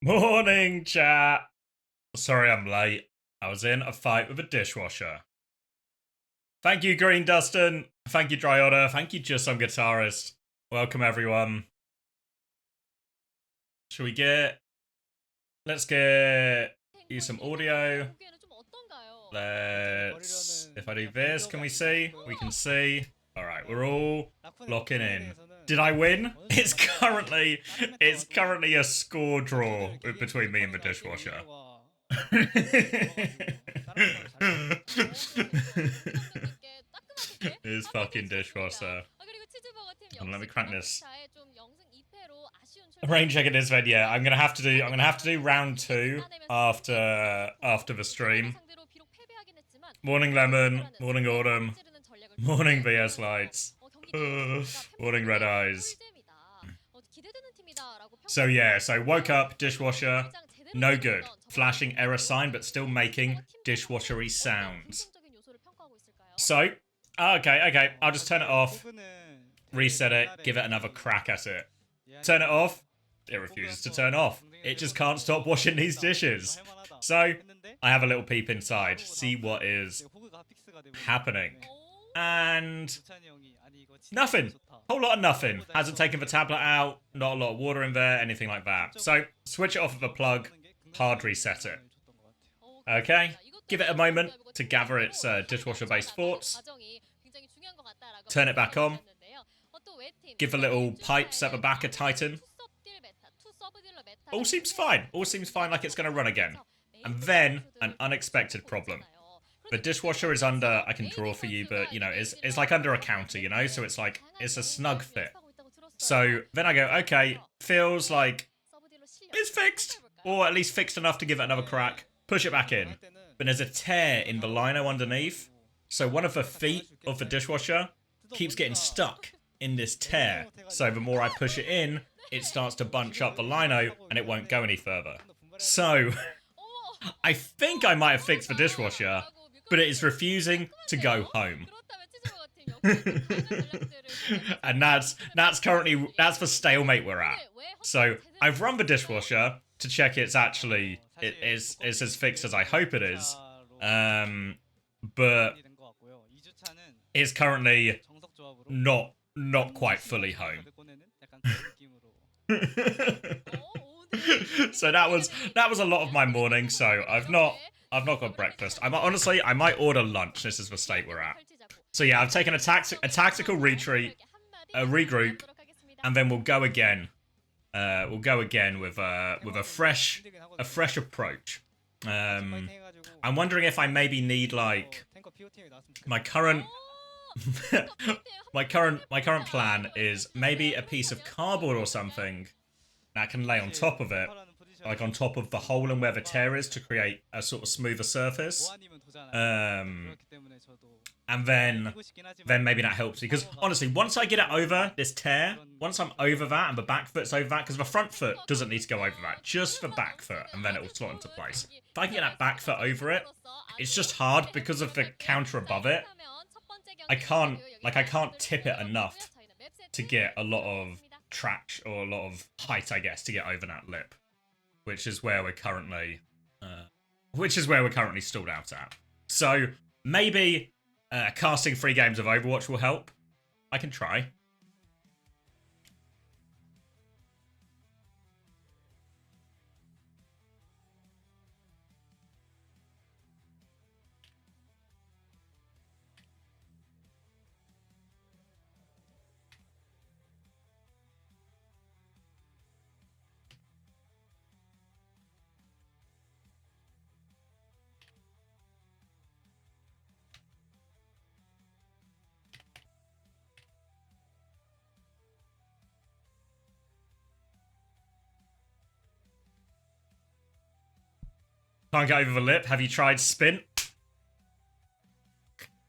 Morning, chat. Sorry I'm late. I was in a fight with a dishwasher. Thank you, Green Dustin. Thank you, Dryoda. Thank you, Just Some Guitarist. Welcome, everyone. Should we get... Let's get you some audio. Let's... If I do this, can we see? We can see. Alright, we're all locking in. Did I win? It's currently a score draw between me and the dishwasher. This fucking dishwasher. Let me crank this. Rain checking this vid, yeah. I'm gonna have to do round 2 after the stream. Morning Lemon, morning Autumn, morning VS Lights, morning Red Eyes. So yeah, so woke up, dishwasher, no good. Flashing error sign, but still making dishwashery sounds. So, okay, I'll just turn it off, reset it, give it another crack at it. Turn it off, it refuses to turn off. It just can't stop washing these dishes. So, I have a little peep inside, see what is happening. And nothing. Whole lot of nothing. Hasn't taken the tablet out, not a lot of water in there, anything like that. So, switch it off with a plug, hard reset it. Okay, give it a moment to gather its dishwasher-based thoughts. Turn it back on. Give the little pipes at the back a tighten. All seems fine. All seems fine, like it's going to run again. And then, an unexpected problem. The dishwasher is under, I can draw for you, but, you know, it's like under a counter, you know? So it's like, it's a snug fit. So then I go, okay, feels like it's fixed. Or at least fixed enough to give it another crack. Push it back in. But there's a tear in the lino underneath. So one of the feet of the dishwasher keeps getting stuck in this tear. So the more I push it in, it starts to bunch up the lino and it won't go any further. So I think I might have fixed the dishwasher, but it is refusing to go home. And that's the stalemate we're at. So I've run the dishwasher to check it is as fixed as I hope it is. But it's currently not not quite fully home. So that was a lot of my morning. So I've not got breakfast. I might order lunch. This is the state we're at. So yeah, I've taken a tactical retreat, a regroup, and then we'll go again. We'll go again with a fresh approach. I'm wondering if I maybe need like my current my current plan is maybe a piece of cardboard or something that can lay on top of it, like on top of the hole and where the tear is, to create a sort of smoother surface. And then maybe that helps, because honestly, once I get it over this tear, once I'm over that and the back foot's over that, because the front foot doesn't need to go over that, just the back foot, and then it will slot into place. If I can get that back foot over it, it's just hard because of the counter above it. I can't tip it enough to get a lot of traction or a lot of height, I guess, to get over that lip, which is where we're currently stalled out at. So maybe casting 3 games of Overwatch will help. I can try. Can't get over the lip. Have you tried Spin?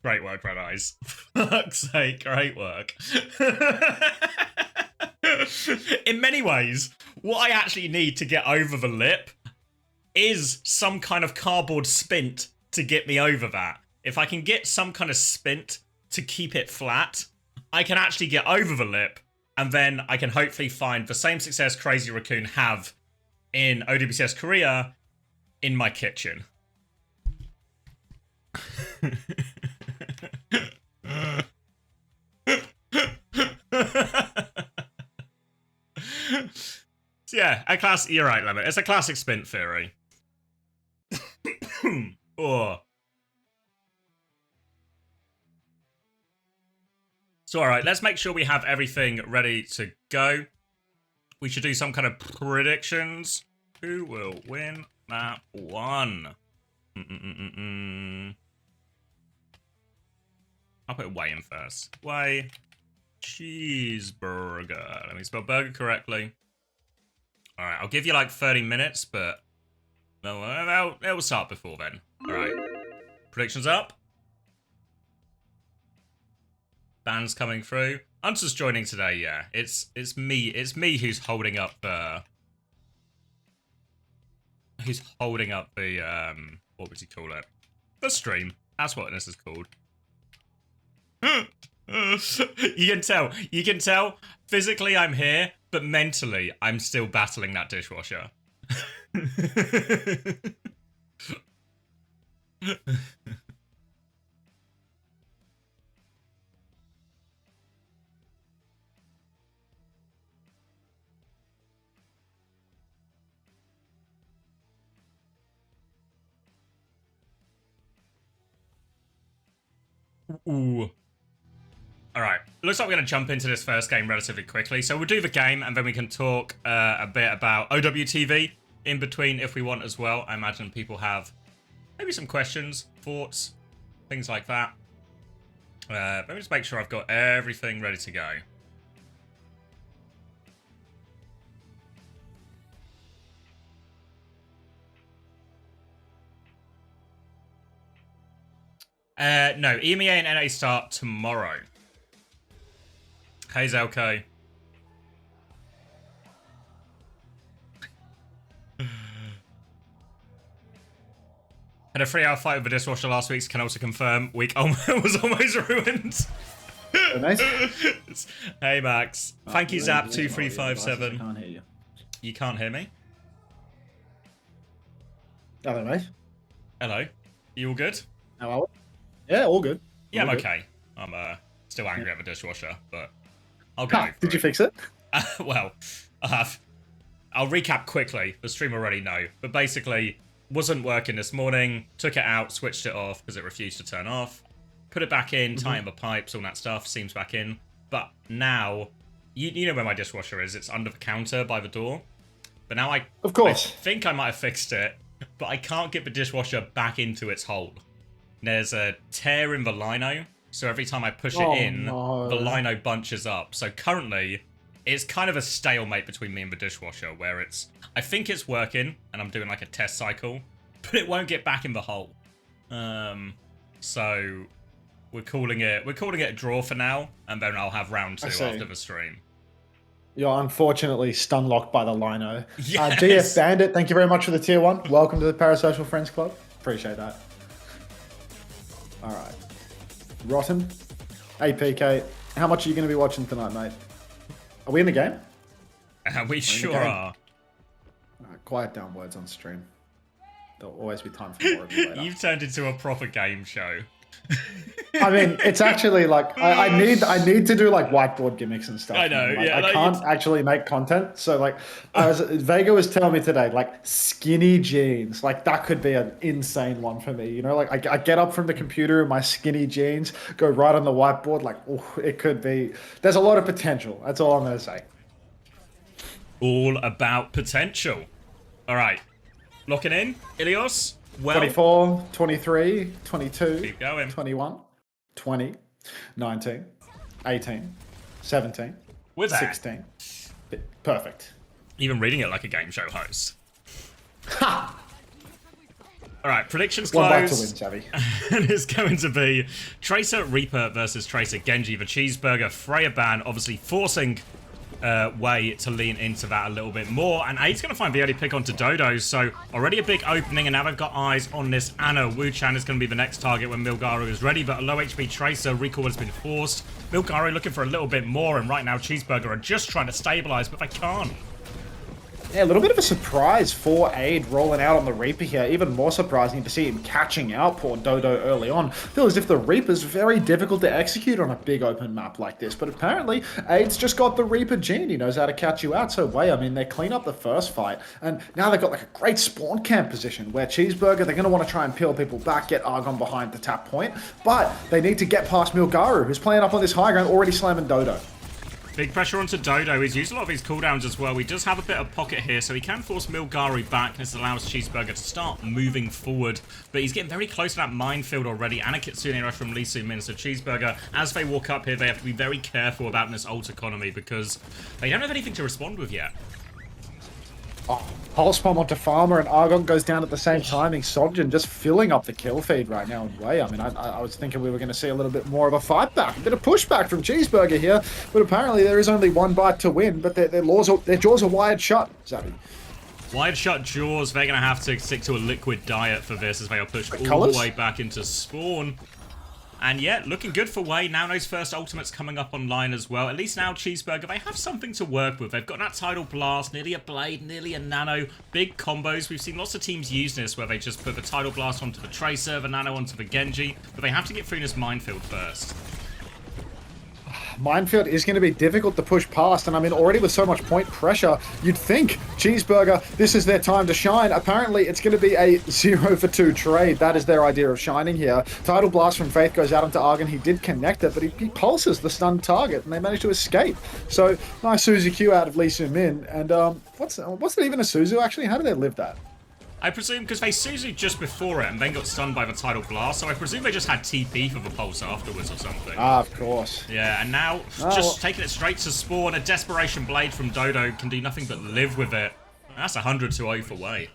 Great work, Red Eyes. Fuck's sake, great work. In many ways, what I actually need to get over the lip is some kind of cardboard spint to get me over that. If I can get some kind of spint to keep it flat, I can actually get over the lip, and then I can hopefully find the same success Crazy Raccoon have in OWCS Korea in my kitchen. So yeah, you're right, Lemon. It's a classic spin theory. Oh. So alright, let's make sure we have everything ready to go. We should do some kind of predictions. Who will win map 1? I'll put WAE in first. WAE. Cheeseburger. Let me spell burger correctly. Alright, I'll give you like 30 minutes, but it will start before then. Alright. Predictions up. Bands coming through. I'm just joining today, yeah. It's me who's holding up the what would you call it? The stream. That's what this is called. You can tell physically I'm here, but mentally I'm still battling that dishwasher. Ooh. Alright, looks like we're going to jump into this first game relatively quickly. So we'll do the game, and then we can talk a bit about OWTV in between if we want as well. I imagine people have maybe some questions, thoughts, things like that. Let me just make sure I've got everything ready to go. No, EMEA and NA start tomorrow. Hey, Zelko. Had a 3-hour fight with the dishwasher last week, can also confirm. Week was almost ruined. Oh, nice. Hey, Max. Thank you, Zap2357. I can't hear you. You can't hear me? Hello, mate. Hello. You all good? How are we? Yeah, all good. Yeah, all I'm good. okay. I'm still angry at the dishwasher, but I'll go. Did you fix it? Well, I have. I'll recap quickly. The stream already know. But basically, wasn't working this morning. Took it out, switched it off because it refused to turn off. Put it back in, tighten the pipes, all that stuff. Seems back in. But now, you know where my dishwasher is. It's under the counter by the door. But now I think I might have fixed it. But I can't get the dishwasher back into its hole. There's a tear in the lino. So every time I push it in, the lino bunches up. So currently, it's kind of a stalemate between me and the dishwasher, where I think it's working, and I'm doing like a test cycle, but it won't get back in the hole. So we're calling it a draw for now, and then I'll have round 2 after the stream. You're unfortunately stun locked by the lino. Yes. GF Bandit, thank you very much for the tier 1. Welcome to the Parasocial Friends Club. Appreciate that. All right. Rotten. APK. How much are you going to be watching tonight, mate? Are we in the game? We sure are. Quiet down words on stream. There'll always be time for more of you later. You've turned into a proper game show. I mean, it's actually like I need to do like whiteboard gimmicks and stuff. I know. Like, yeah, I can't actually make content. So like, Vega was telling me today, like skinny jeans, like that could be an insane one for me. You know, like I get up from the computer in my skinny jeans, go right on the whiteboard. Like, oh, it could be. There's a lot of potential. That's all I'm gonna say. All about potential. All right, locking in, Ilios. Well, 24, 23, 22, keep going. 21, 20, 19, 18, 17, With 16. Perfect. Even reading it like a game show host. Ha! All right, predictions One back closed. to win, Savvy. And it's going to be Tracer, Reaper versus Tracer, Genji, the Cheeseburger, Freya ban, obviously forcing WAE to lean into that a little bit more. And A's going to find the early pick onto Dodos. So already a big opening, and now they've got eyes on this Anna. Wu-Chan is going to be the next target when Milgaru is ready, but a low HP Tracer. Recall has been forced. Milgaru looking for a little bit more, and right now Cheeseburger are just trying to stabilize, but they can't. Yeah, a little bit of a surprise for Aid rolling out on the Reaper here. Even more surprising to see him catching out poor Dodo early on. Feels as if the Reaper's very difficult to execute on a big open map like this. But apparently, Aid's just got the Reaper gene. He knows how to catch you out. So, WAE, I mean, they clean up the first fight. And now they've got like a great spawn camp position where Cheeseburger, they're going to want to try and peel people back, get Argon behind the tap point. But they need to get past Milgaru, who's playing up on this high ground, already slamming Dodo. Big pressure onto Dodo. He's used a lot of his cooldowns as well. He does have a bit of pocket here, so he can force Milgaru back. This allows Cheeseburger to start moving forward. But he's getting very close to that minefield already. And a Kitsune rush from Lee Soo-min. So Cheeseburger, as they walk up here, they have to be very careful about this ult economy because they don't have anything to respond with yet. Oh, Pulse Bomb onto Farmer and Argon goes down at the same timing. Sojin just filling up the kill feed right now in WAE. I mean, I was thinking we were going to see a little bit more of a fight back, a bit of pushback from Cheeseburger here, but apparently there is only one bite to win, but their jaws are wired shut, Zabby. Wide shut jaws, they're going to have to stick to a liquid diet for this as they are pushed all the way back into spawn. And yeah, looking good for WAE. Now those first ultimates coming up online as well. At least now Cheeseburger, they have something to work with. They've got that Tidal Blast, nearly a Blade, nearly a Nano. Big combos. We've seen lots of teams use this where they just put the Tidal Blast onto the Tracer, the Nano onto the Genji. But they have to get through this minefield first. Minefield is going to be difficult to push past, and I mean, already with so much point pressure, you'd think Cheeseburger, this is their time to shine. Apparently, it's going to be a 0-for-2 trade. That is their idea of shining here. Tidal Blast from Faith goes out onto Argon. He did connect it, but he pulses the stunned target, and they managed to escape. So, nice Suzu Q out of Lee Soo-min, and what's it even a Suzu, actually? How do they live that? I presume, because they Suzu just before it and then got stunned by the Tidal Blast, so I presume they just had TP for the pulse afterwards or something. Ah, of course. Yeah, and now, just taking it straight to spawn, a Desperation Blade from Dodo can do nothing but live with it. That's 100-0 for WAE.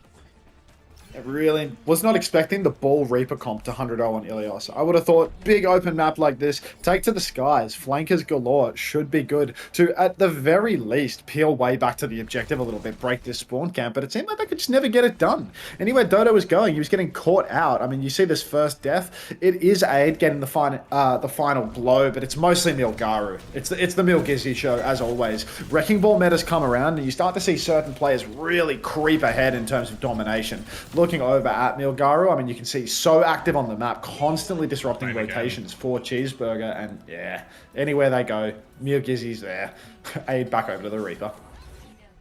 I really was not expecting the Ball Reaper comp to 100-0 on Ilios. I would have thought big open map like this, take to the skies, flankers galore, should be good to, at the very least, peel way back to the objective a little bit, break this spawn camp, but it seemed like they could just never get it done. Anywhere Dodo was going, he was getting caught out. I mean, you see this first death, it is Aid getting the final blow, but it's mostly Milgaru. It's the Milgizzy show, as always. Wrecking Ball metas come around, and you start to see certain players really creep ahead in terms of domination. Looking over at Milgaru, I mean, you can see so active on the map, constantly disrupting rotations for Cheeseburger, and yeah, anywhere they go, Milgizzy's there. Aid back over to the Reaper.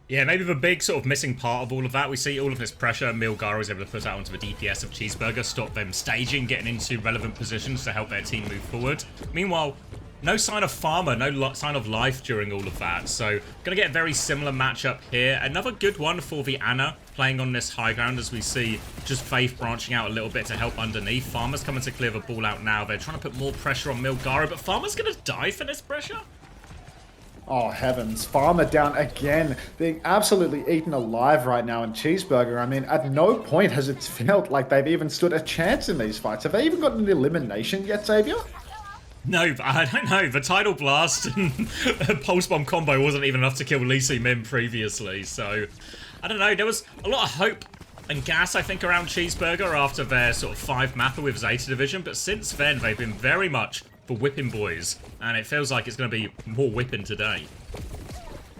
Yeah, maybe the big sort of missing part of all of that, we see all of this pressure Milgaru is able to put out onto the DPS of Cheeseburger, stop them staging, getting into relevant positions to help their team move forward. Meanwhile, no sign of Farmer, no sign of life during all of that, so gonna get a very similar matchup here. Another good one for the Ana, playing on this high ground as we see just Faith branching out a little bit to help underneath. Farmer's coming to clear the ball out now. They're trying to put more pressure on Milgaru, but Farmer's gonna die for this pressure? Oh, heavens. Farmer down again, being absolutely eaten alive right now in Cheeseburger. I mean, at no point has it felt like they've even stood a chance in these fights. Have they even gotten an elimination yet, Xavier? No, but I don't know. The Tidal Blast and Pulse Bomb combo wasn't even enough to kill Lee Soo-min previously, so I don't know. There was a lot of hope and gas, I think, around Cheeseburger after their sort of 5 mapper with Zeta Division, but since then they've been very much for whipping boys, and it feels like it's going to be more whipping today.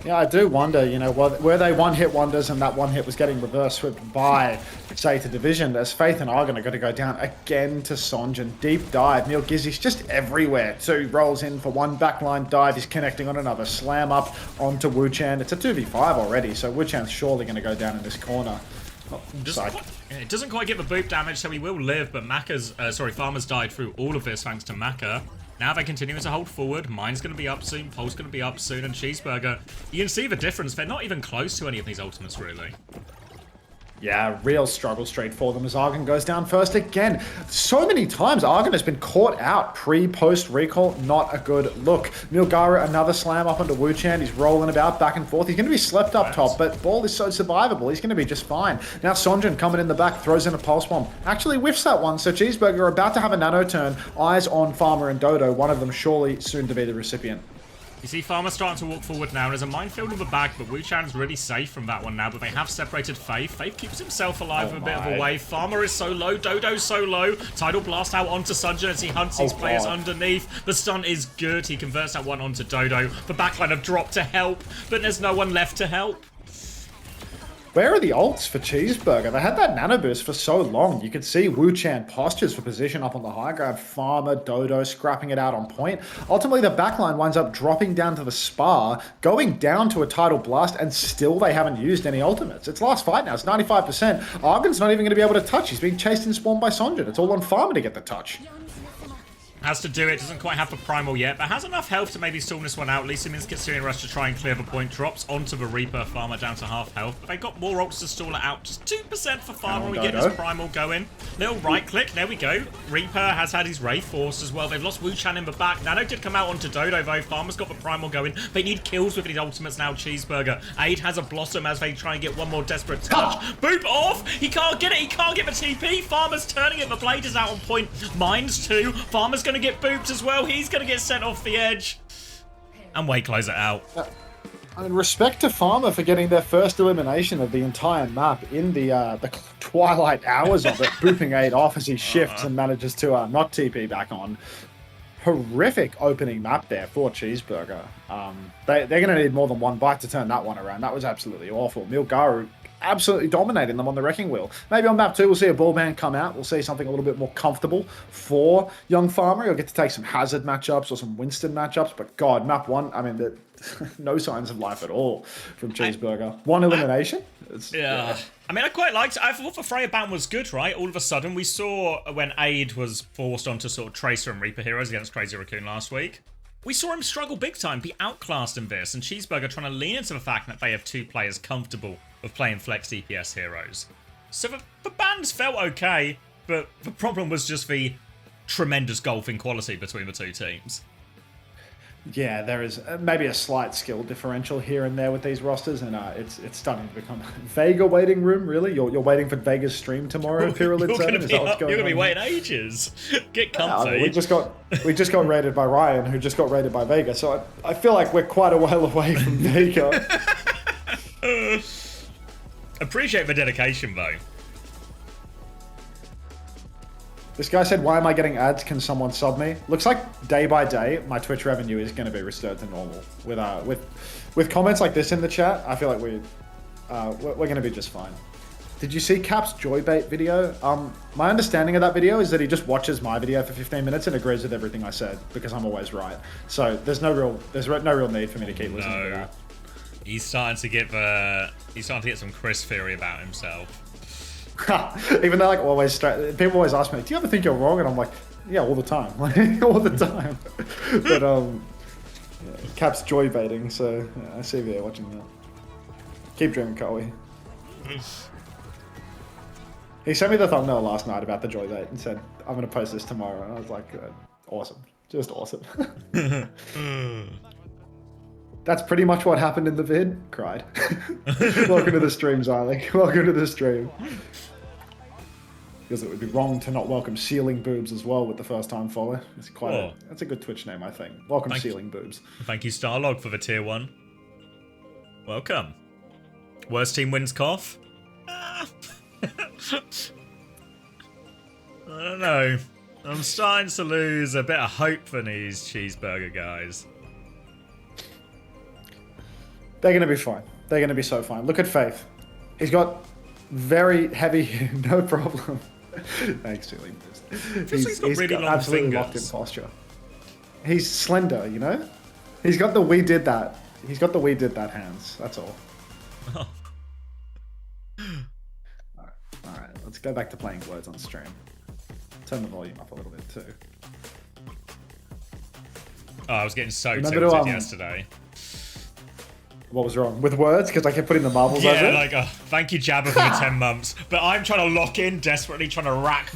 Yeah, I do wonder, you know, were they one-hit wonders and that one hit was getting reverse swept by Zeta Division, as Faith and Argon are going to go down again to Sonjin. Deep dive. Milgizzy's just everywhere. Two rolls in for one backline dive. He's connecting on another. Slam up onto Wu-Chan. It's a 2v5 already, so Wu-Chan's surely going to go down in this corner. Oh, it doesn't quite get the boop damage, so he will live, but Farmer's died through all of this thanks to Maka. Now they're continuing to hold forward. Mine's going to be up soon. Pole's going to be up soon. And Cheeseburger, you can see the difference. They're not even close to any of these ultimates, really. Yeah, real struggle straight for them as Argon goes down first again. So many times Argon has been caught out pre-post recall. Not a good look. Milgaru, another slam up onto Wu-Chan. He's rolling about back and forth. He's going to be slept up top, but Ball is so survivable. He's going to be just fine. Now Sonjin coming in the back, throws in a pulse bomb. Actually whiffs that one, so Cheeseburger are about to have a nano turn. Eyes on Farmer and Dodo. One of them surely soon to be the recipient. You see Farmer starting to walk forward now. There's a minefield on the back, but Wu-Chan's really safe from that one now. But they have separated Faith. Faith keeps himself alive with a bit of a wave. Farmer is so low. Dodo's so low. Tidal Blast out onto Sunjin as he hunts these players underneath. The stun is good. He converts that one onto Dodo. The backline have dropped to help, but there's no one left to help. Where are the ults for Cheeseburger? They had that nano boost for so long. You could see Wu Chan postures for position up on the high ground. Farmer, Dodo scrapping it out on point. Ultimately, the backline winds up dropping down to the Spa, going down to a Tidal Blast, and still they haven't used any ultimates. It's last fight now. It's 95%. Argon's not even going to be able to touch. He's being chased and spawned by Sonjin. It's all on Farmer to get the touch. Has to do it, doesn't quite have the primal yet, but has enough health to maybe storm this one out. At least it means get Syrian Rush to try and clear the point. Drops onto the Reaper, Farmer down to half health. But they got more ults to stall it out. Just 2% for Farmer. We get his primal going. Little right click, there we go. Reaper has had his Wraith Force as well. They've lost Wu Chan in the back. Nano did come out onto Dodo though. Farmer's got the primal going. They need kills with his ultimates now, Cheeseburger. Aid has a Blossom as they try and get one more desperate touch. Boop off! He can't get it, he can't get the TP. Farmer's turning it, the blade is out on point. Mines too. Farmer's gonna get booped as well. He's going to get sent off the edge. And WAE close it out. I mean, respect to Farmer for getting their first elimination of the entire map in the twilight hours of it, booping Aid off as he shifts and manages to not TP back on. Horrific opening map there for Cheeseburger. They're going to need more than one bite to turn that one around. That was absolutely awful. Milgaru absolutely dominating them on the wrecking wheel. Maybe on map 2 we'll see a ball ban come out. We'll see something a little bit more comfortable for young Farmer. He'll get to take some Hazard matchups or some Winston matchups. But God, map 1, I mean, no signs of life at all from Cheeseburger. One elimination. Yeah. I mean, I quite liked it. I thought the Freya ban was good, right? All of a sudden, we saw when Aid was forced onto sort of Tracer and Reaper heroes against Crazy Raccoon last week. We saw him struggle big time, be outclassed in this, and Cheeseburger trying to lean into the fact that they have 2 players comfortable with playing flex DPS heroes. So the bans felt okay, but the problem was just the tremendous golfing quality between the 2 teams. Yeah, there is maybe a slight skill differential here and there with these rosters, and it's starting to become Vega waiting room. Really, you're waiting for Vega's stream tomorrow. Pyramid 7. Is that what's going on? You're gonna be waiting ages. Get comfy. I mean, we just got raided by Ryan, who just got raided by Vega. So I feel like we're quite a while away from Vega. Appreciate the dedication though. This guy said, "Why am I getting ads? Can someone sub me?" Looks like day by day, my Twitch revenue is going to be restored to normal. With comments like this in the chat, I feel like we're going to be just fine. Did you see Cap's Joybait video? My understanding of that video is that he just watches my video for 15 minutes and agrees with everything I said because I'm always right. So there's no real need for me to keep listening to that. He's starting to get some Chris theory about himself. Even though, like, people always ask me, "Do you ever think you're wrong?" And I'm like, "Yeah, all the time, all the time." But yeah, Cap's joy baiting, so yeah, I see you there watching that. Keep dreaming, Cowie. He sent me the thumbnail last night about the joy bait and said, "I'm gonna post this tomorrow," and I was like, "Awesome, just awesome." That's pretty much what happened in the vid. Cried. Welcome to the stream, Zylik. Welcome to the stream. Because it would be wrong to not welcome Ceiling Boobs as well with the first time follow. It's that's a good Twitch name, I think. Welcome, Ceiling Boobs. Thank you, Starlog, for the tier 1. Welcome. Worst team wins cough? I don't know. I'm starting to lose a bit of hope for these Cheeseburger guys. They're going to be fine. They're going to be so fine. Look at Faith. He's got very heavy, no problem. Thanks, Julie. He's got really long absolutely fingers. Locked in posture. He's slender, you know? He's got the "we did that." He's got the "we did that" hands. That's all. Oh. All right. Let's go back to playing words on stream. Turn the volume up a little bit too. Oh, I was getting so tilted yesterday. What was wrong? With words? Because I kept putting the marbles over it? Yeah, like, thank you, Jabba, for the 10 months. But I'm trying to lock in, desperately trying to rack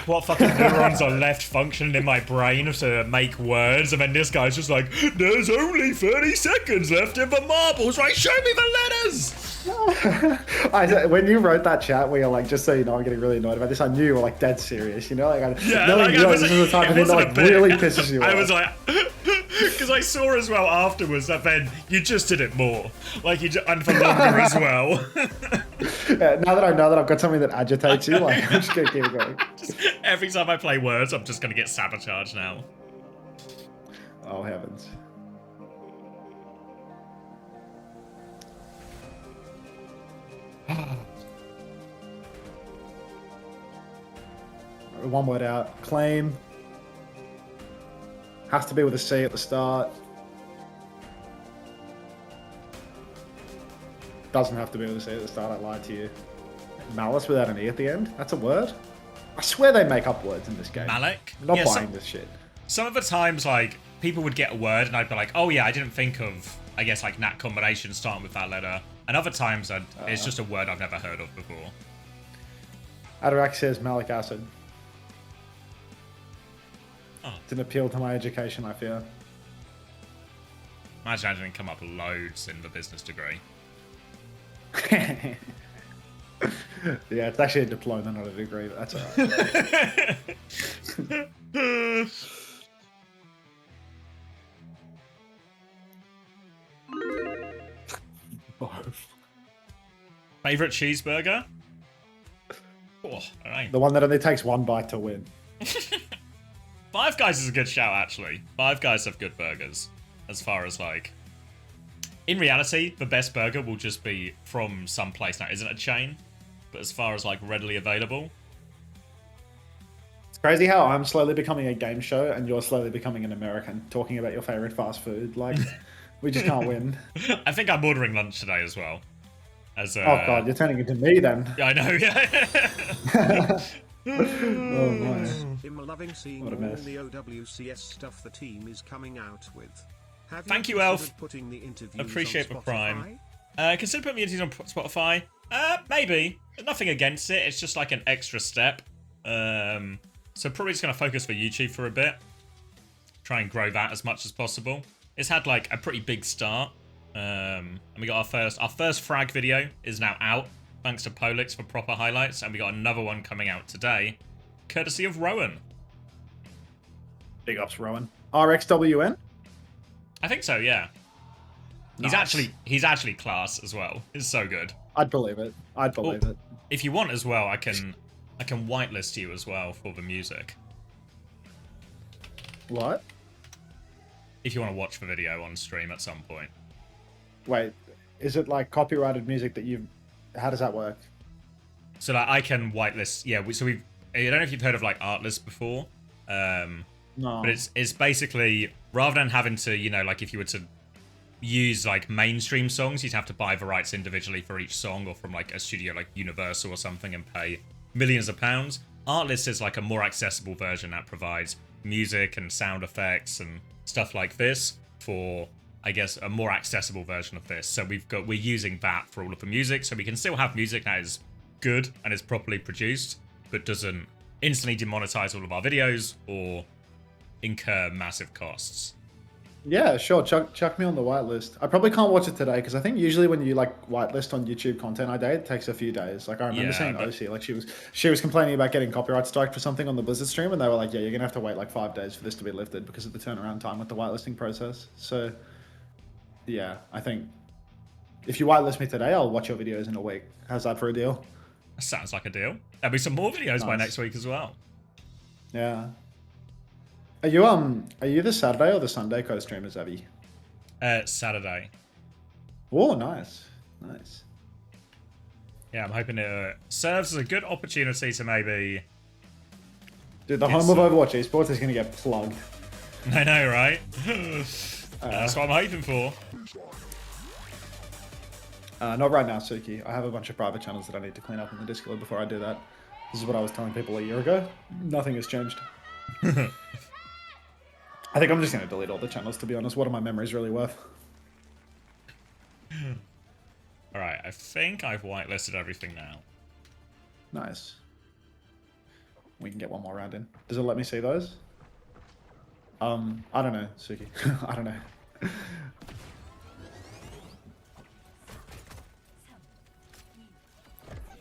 what fucking neurons are left functioning in my brain to make words. And then this guy's just like, there's only 30 seconds left in the marbles. Right, show me the letters. When you wrote that chat where you're like, just so you know, I'm getting really annoyed about this, I knew you were like dead serious, you know? Like, this is the type of thing that like really pisses you off. I was like, because I saw as well afterwards that then you just did it more. Like, and for longer as well. Yeah, now that I know that I've got something that agitates you, like, I'm just going to keep going. Every time I play words, I'm just going to get sabotaged now. Oh, heavens. one word out. Claim. Has to be with a C at the start. Doesn't have to be with a C at the start, I lied to you. Malice without an E at the end? That's a word? I swear they make up words in this game. Malik? I'm not buying this shit. Some of the times, like, people would get a word and I'd be like, oh yeah, I didn't think of, I guess, like, nat combination starting with that letter. And other times, it's just a word I've never heard of before. Adarax says malic acid. Oh. It's an appeal to my education, I fear. Imagine I didn't come up loads in the business degree. Yeah, it's actually a diploma, not a degree, but that's alright. Favorite cheeseburger? Oh, alright. The one that only takes one bite to win. Five Guys is a good shout, actually. Five Guys have good burgers. As far as, like... In reality, the best burger will just be from some place now. Isn't a chain, but as far as, like, readily available. It's crazy how I'm slowly becoming a game show and you're slowly becoming an American, talking about your favorite fast food. Like, we just can't win. I think I'm ordering lunch today as well. As, oh, God, you're turning into me, then. Yeah, I know, yeah. Oh, my. I'm loving seeing What a all mess. the OWCS stuff the team is coming out with. Have Thank you, Elf. Putting the interviews Appreciate on the prime. Spotify? Consider putting the interviews on Spotify. Maybe. Nothing against it. It's just like an extra step. So probably just going to focus for YouTube for a bit. Try and grow that as much as possible. It's had like a pretty big start. And we got our first frag video is now out. Thanks to Polix for proper highlights. And we got another one coming out today. Courtesy of Rowan. Big ups, Rowan. RXWN? I think so, yeah. Nice. He's actually class as well. It's so good. I'd believe it. I'd believe it. If you want as well, I can whitelist you as well for the music. What? If you want to watch the video on stream at some point. Wait, is it like copyrighted music that you've... How does that work? So like I can whitelist, yeah. I don't know if you've heard of like Artlist before, No. but it's basically rather than having to, you know, like if you were to use like mainstream songs, you'd have to buy the rights individually for each song, or from like a studio like Universal or something, and pay millions of pounds. Artlist is like a more accessible version that provides music and sound effects and stuff like this for, I guess, a more accessible version of this. So we're using that for all of the music, so we can still have music that is good and is properly produced, but doesn't instantly demonetize all of our videos or incur massive costs. Yeah, sure. Chuck me on the whitelist. I probably can't watch it today because I think usually when you like whitelist on YouTube content a day, it takes a few days. Like I remember seeing OC, like she was complaining about getting copyright striked for something on the Blizzard stream, and they were like, "Yeah, you're gonna have to wait like 5 days for this to be lifted because of the turnaround time with the whitelisting process." So, yeah, I think if you whitelist me today, I'll watch your videos in a week. How's that for a deal? That sounds like a deal. There'll be some more videos by next week as well. Yeah. Are you the Saturday or the Sunday co-streamers, Abby? Saturday. Oh, nice. Nice. Yeah, I'm hoping it serves as a good opportunity to maybe... Dude, the home of Overwatch esports is going to get plugged. I know, right? That's what I'm hoping for. Not right now, Suki. I have a bunch of private channels that I need to clean up in the Discord before I do that. This is what I was telling people a year ago. Nothing has changed. I think I'm just going to delete all the channels, to be honest. What are my memories really worth? Alright, I think I've whitelisted everything now. Nice. We can get one more round in. Does it let me see those? I don't know, Suki. I don't know.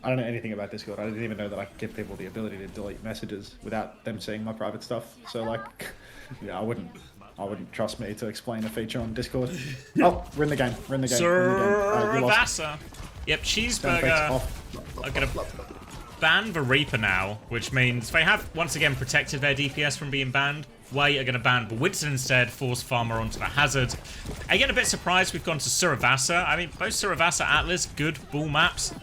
I don't know anything about Discord. I didn't even know that I could give people the ability to delete messages without them seeing my private stuff. So like, yeah, I wouldn't trust me to explain a feature on Discord. Oh, we're in the game. We're in the game. Sir Vasa. Yep, Cheeseburger. banned the Reaper now, which means they have once again protected their DPS from being banned. WAE are going to ban the Winston instead, force Farmer onto the Hazard. Again, a bit surprised we've gone to Suravasa. I mean, both Suravasa, Atlas, good ball maps.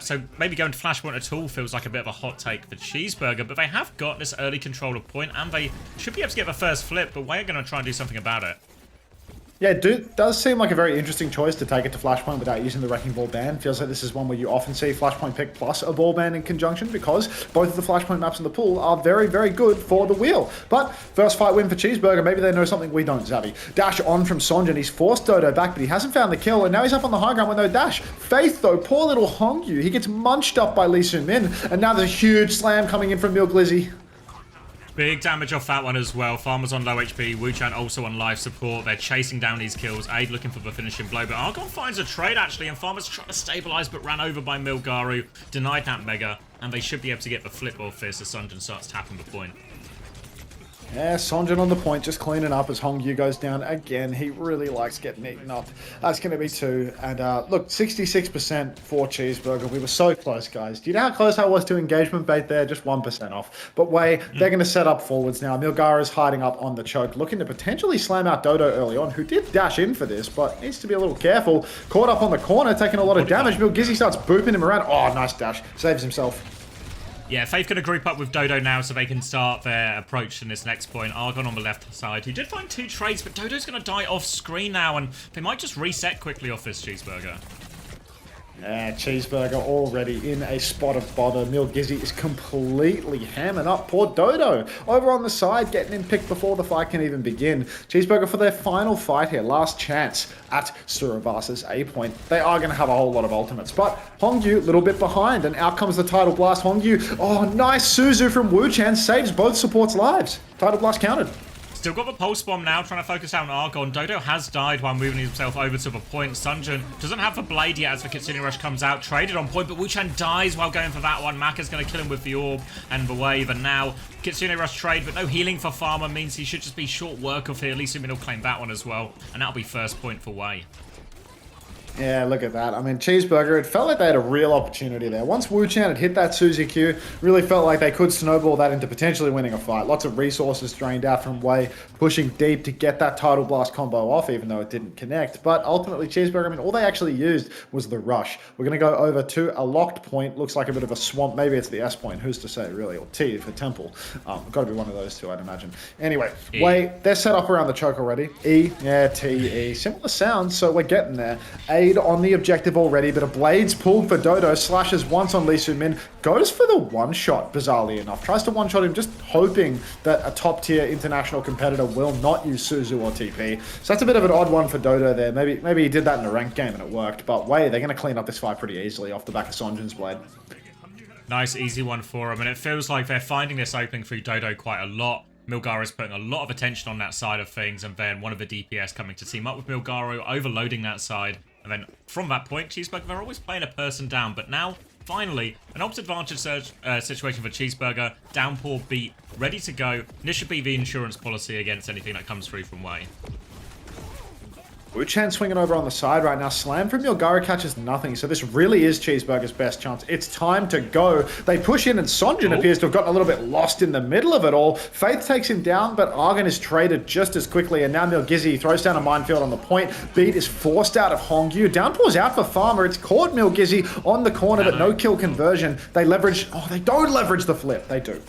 So maybe going to Flashpoint at all feels like a bit of a hot take for Cheeseburger, but they have got this early control of point, and they should be able to get the first flip, but WAE are going to try and do something about it. Yeah, it does seem like a very interesting choice to take it to Flashpoint without using the Wrecking Ball ban. Feels like this is one where you often see Flashpoint pick plus a ball ban in conjunction because both of the Flashpoint maps in the pool are very, very good for the wheel. But first fight win for Cheeseburger. Maybe they know something we don't, Zavi. Dash on from Sonjin. He's forced Dodo back, but he hasn't found the kill, and now he's up on the high ground with no dash. Faith, though, poor little Hongyu. He gets munched up by Lee Soo-min, and now there's a huge slam coming in from Mil Glizzy. Big damage off that one as well. Farmer's on low HP. Wu-Chan also on life support. They're chasing down these kills. Aid looking for the finishing blow. But Argon finds a trade, actually. And Farmer's trying to stabilize, but ran over by Milgaru. Denied that Mega. And they should be able to get the flip off this as Sunjin starts tapping the point. Yeah, Sonjin on the point, just cleaning up as Hongyu goes down again. He really likes getting eaten up. That's going to be 2. And look, 66% for Cheeseburger. We were so close, guys. Do you know how close I was to engagement bait there? Just 1% off. But WAE, they're going to set up forwards now. Milgara is hiding up on the choke, looking to potentially slam out Dodo early on, who did dash in for this, but needs to be a little careful. Caught up on the corner, taking a lot of damage. Milgizzy starts booping him around. Oh, nice dash. Saves himself. Yeah, Faith going to group up with Dodo now so they can start their approach in this next point. Argon on the left side, who did find 2 trades, but Dodo's going to die off screen now, and they might just reset quickly off this Cheeseburger. Yeah, Cheeseburger already in a spot of bother. Mil Glizzy is completely hamming up poor Dodo. Over on the side, getting him picked before the fight can even begin. Cheeseburger for their final fight here, last chance at Suravasa's A point. They are going to have a whole lot of ultimates, but Hongyu a little bit behind, and out comes the Tidal Blast. Hongyu, oh, nice Suzu from Wu-Chan, saves both supports' lives. Tidal Blast counted. Still got the pulse bomb now, trying to focus down Argon. Dodo has died while moving himself over to the point. Sunjin doesn't have the blade yet as the Kitsune Rush comes out. Traded on point, but Wu-Chan dies while going for that one. Maka's going to kill him with the orb and the wave. And now Kitsune Rush trade, but no healing for Farmer means he should just be short work of here. At least Sumin will claim that one as well. And that'll be first point for WAE. Yeah, look at that. I mean, Cheeseburger, it felt like they had a real opportunity there. Once Wu-Chan had hit that Suzy Q, really felt like they could snowball that into potentially winning a fight. Lots of resources drained out from WAE, pushing deep to get that Tidal Blast combo off, even though it didn't connect. But ultimately, Cheeseburger, I mean, all they actually used was the rush. We're going to go over to a locked point. Looks like a bit of a swamp. Maybe it's the S point. Who's to say, really? Or T for Temple. Got to be one of those two, I'd imagine. Anyway, WAE, they're set up around the choke already. E, yeah, T, E. Similar sounds, so we're getting there. Aid on the objective already, but a blade's pulled for Dodo, slashes once on Lee Soo-min, goes for the one-shot, bizarrely enough. Tries to one-shot him, just hoping that a top-tier international competitor will not use Suzu or TP. So that's a bit of an odd one for Dodo there. Maybe he did that in a ranked game and it worked, but WAE, they're going to clean up this fight pretty easily off the back of Sonjin's blade. Nice, easy one for him, and it feels like they're finding this opening through Dodo quite a lot. Milgaru is putting a lot of attention on that side of things, and then one of the DPS coming to team up with Milgaru, overloading that side. And then from that point, Cheeseburger, they're always playing a person down. But now, finally, an opposite advantage situation for Cheeseburger. Downpour beat, ready to go. This should be the insurance policy against anything that comes through from WAE. Wu-Chan swinging over on the side right now. Slam from Milgaru catches nothing, so this really is Cheeseburger's best chance. It's time to go. They push in, and Sonjin appears to have gotten a little bit lost in the middle of it all. Faith takes him down, but Argon is traded just as quickly, and now Milgizzy throws down a minefield on the point. Beat is forced out of Hongyu. Downpour's out for Farmer. It's caught Milgizzy on the corner, but no kill conversion. They leverage... Oh, they don't leverage the flip. They do.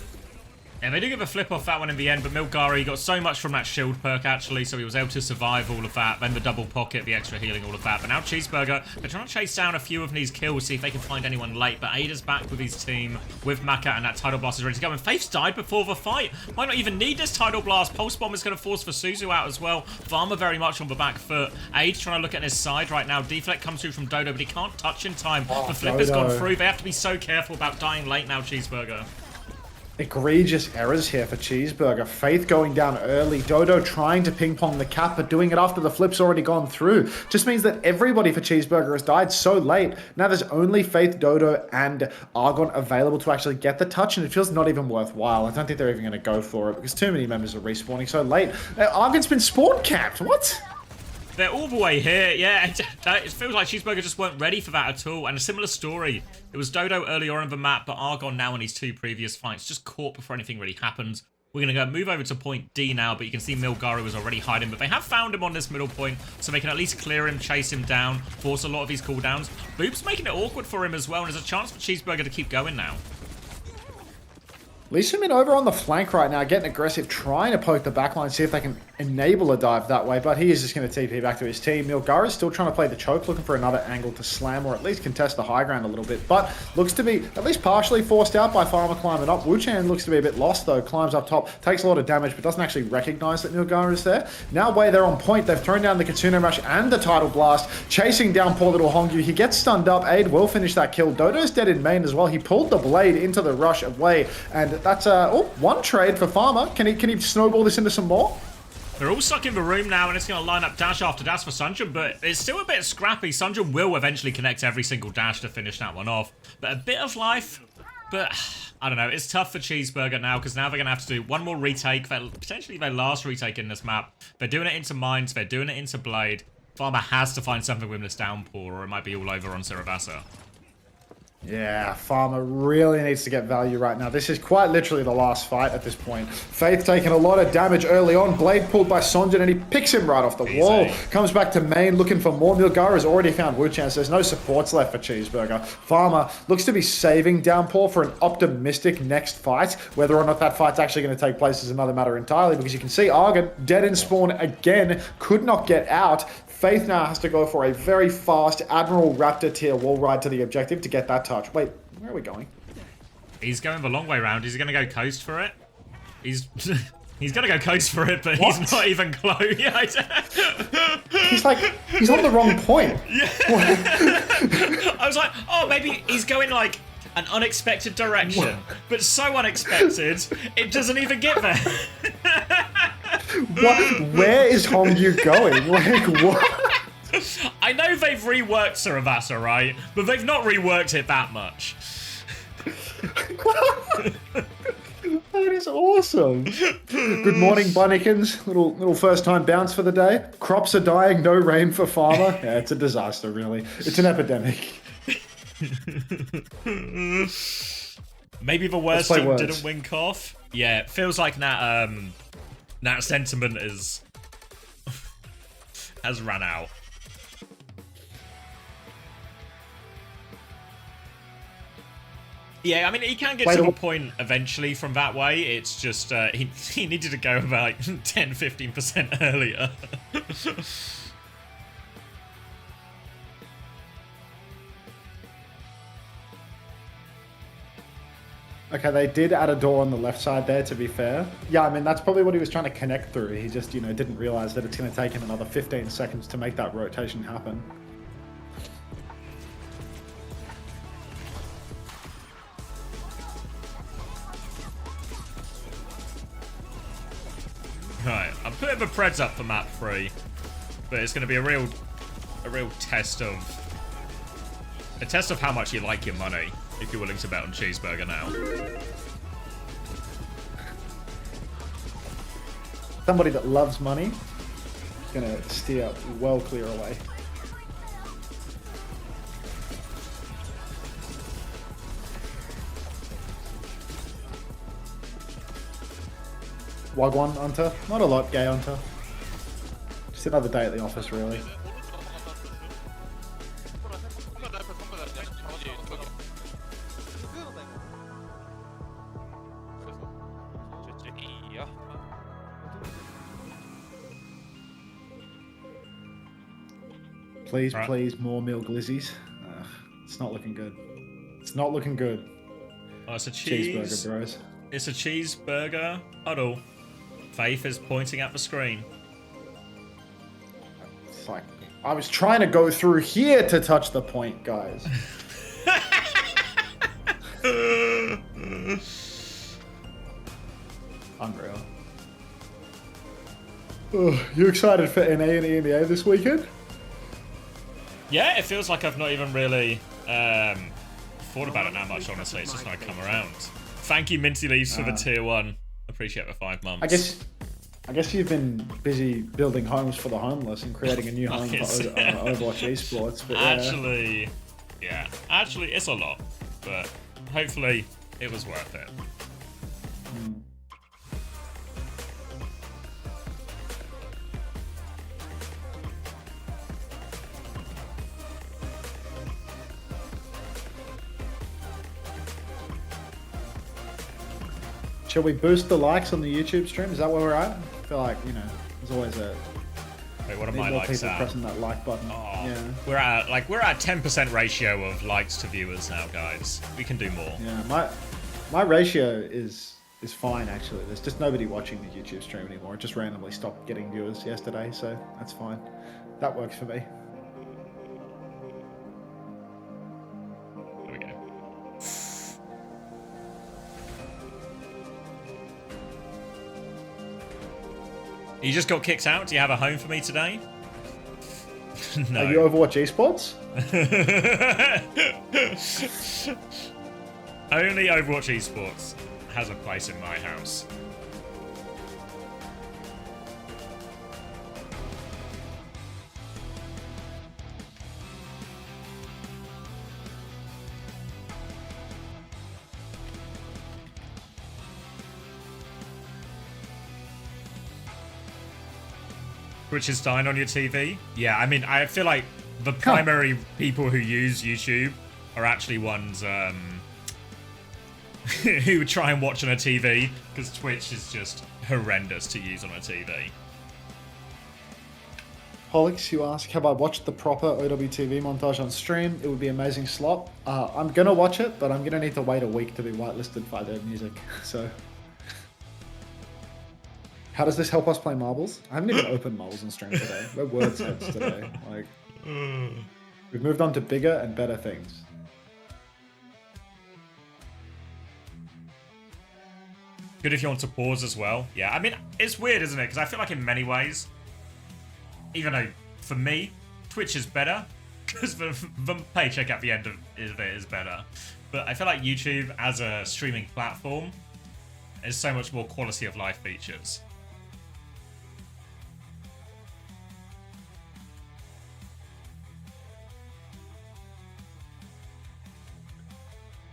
And they do give a flip off that one in the end, but Milgaru got so much from that shield perk, actually, so he was able to survive all of that. Then the double pocket, the extra healing, all of that. But now Cheeseburger, they're trying to chase down a few of these kills, see if they can find anyone late. But Ada's back with his team, with Maka, and that Tidal Blast is ready to go. And Faith's died before the fight. Might not even need this Tidal Blast. Pulse Bomb is going to force for Suzu out as well. Farmer very much on the back foot. Aid trying to look at his side right now. Deflect comes through from Dodo, but he can't touch in time. The flip has gone through. They have to be so careful about dying late now, Cheeseburger. Egregious errors here for Cheeseburger. Faith going down early. Dodo trying to ping-pong the cap, but doing it after the flip's already gone through. Just means that everybody for Cheeseburger has died so late. Now there's only Faith, Dodo, and Argon available to actually get the touch, and it feels not even worthwhile. I don't think they're even going to go for it, because too many members are respawning so late. Argon's been spawn capped. What? They're all the way here. Yeah, it feels like Cheeseburger just weren't ready for that at all. And a similar story. It was Dodo earlier on in the map, but Argon now in his 2 previous fights just caught before anything really happened. We're going to go move over to point D now, but you can see Milgaru is already hiding. But they have found him on this middle point, so they can at least clear him, chase him down, force a lot of his cooldowns. Boop's making it awkward for him as well, and there's a chance for Cheeseburger to keep going now. Lee Sumin over on the flank right now, getting aggressive, trying to poke the backline, see if they can enable a dive that way, but he is just going to TP back to his team. Milgaru is still trying to play the choke, looking for another angle to slam or at least contest the high ground a little bit, but looks to be at least partially forced out by Farmer climbing up. Wuchan looks to be a bit lost though, climbs up top, takes a lot of damage, but doesn't actually recognize that Milgaru is there. Now WAE, they're on point, they've thrown down the Kitsune Rush and the Tidal Blast, chasing down poor little Hongyu. He gets stunned up, Aid will finish that kill. Dodo's dead in main as well. He pulled the blade into the rush of WAE, and that's one trade for Farmer. Can he snowball this into some more? They're all stuck in the room now, and it's going to line up dash after dash for Sunjun, but it's still a bit scrappy. Sunjun will eventually connect every single dash to finish that one off. But a bit of life, but I don't know. It's tough for Cheeseburger now, because now they're going to have to do one more retake, potentially their last retake in this map. They're doing it into Mines, they're doing it into Blade. Farmer has to find something with this downpour, or it might be all over on Siravasa. Yeah, Farmer really needs to get value right now. This is quite literally the last fight at this point. Faith taking a lot of damage early on. Blade pulled by Sonjin, and he picks him right off the wall. Comes back to main looking for more. Milgaru has already found Wuchan, so there's no supports left for Cheeseburger. Farmer looks to be saving Downpour for an optimistic next fight. Whether or not that fight's actually going to take place is another matter entirely, because you can see Argon dead in spawn again, could not get out. Faith now has to go for a very fast Admiral Raptor tier wall ride to the objective to get that touch. Wait, where are we going? He's going the long way round. He's going to go coast for it. He's going to go coast for it, but what? He's not even close. He's on the wrong point. Yeah. I was like, oh, maybe he's going like an unexpected direction, but so unexpected, it doesn't even get there. What? Where is Hongyu going? Like, what? I know they've reworked Siravasa, right? But they've not reworked it that much. That is awesome. Good morning, Bunnykins. Little first-time bounce for the day. Crops are dying, no rain for Farmer. Yeah, it's a disaster, really. It's an epidemic. Maybe the worst team didn't wink off. Yeah, it feels like that sentiment has run out. Yeah, I mean, he can get to a point eventually from that way. It's just he needed to go about like 10-15% earlier. Okay, they did add a door on the left side there, to be fair. Yeah, I mean, that's probably what he was trying to connect through. He just, didn't realize that it's going to take him another 15 seconds to make that rotation happen. Right, I'm putting the Preds up for map 3, but it's going to be a real test of how much you like your money if you're willing to bet on Cheeseburger now. Somebody that loves money is going to steer well clear away. Wagwan, Hunter. Not a lot, gay Hunter. Just another day at the office, really. Please, please, more meal glizzies. It's not looking good. It's not looking good. Oh, it's a cheeseburger, bros. It's a cheeseburger huddle. Faith is pointing at the screen. It's like, I was trying to go through here to touch the point, guys. Unreal. You excited for NA and EMEA this weekend? Yeah, it feels like I've not even really thought about it that much, honestly. It's just going to come around. Thank you, Minty Leaves, for the tier 1. Appreciate the 5 months. I guess you've been busy building homes for the homeless and creating a new home for Overwatch Esports. But actually, it's a lot, but hopefully it was worth it. Shall we boost the likes on the YouTube stream? Is that where we're at? I feel like, you know, there's always a... Wait, what are need my more likes people at? pressing that like button. Oh, yeah. We're at 10% ratio of likes to viewers now, guys. We can do more. Yeah, my ratio is fine actually. There's just nobody watching the YouTube stream anymore. It just randomly stopped getting viewers yesterday, so that's fine. That works for me. There we go. You just got kicked out? Do you have a home for me today? No. Are you Overwatch Esports? Only Overwatch Esports has a place in my house. Which is dying on your TV? Yeah, I mean, I feel like the primary people who use YouTube are actually ones who try and watch on a TV, because Twitch is just horrendous to use on a TV. Polix, you ask, have I watched the proper OWTV montage on stream? It would be amazing slot. I'm going to watch it, but I'm going to need to wait a week to be whitelisted by their music, so... How does this help us play marbles? I haven't even opened marbles on stream today. We're words heads today. Like, we've moved on to bigger and better things. Good if you want to pause as well. Yeah, I mean, it's weird, isn't it? Because I feel like in many ways, even though for me, Twitch is better, because the paycheck at the end of it is better. But I feel like YouTube as a streaming platform is so much more quality of life features.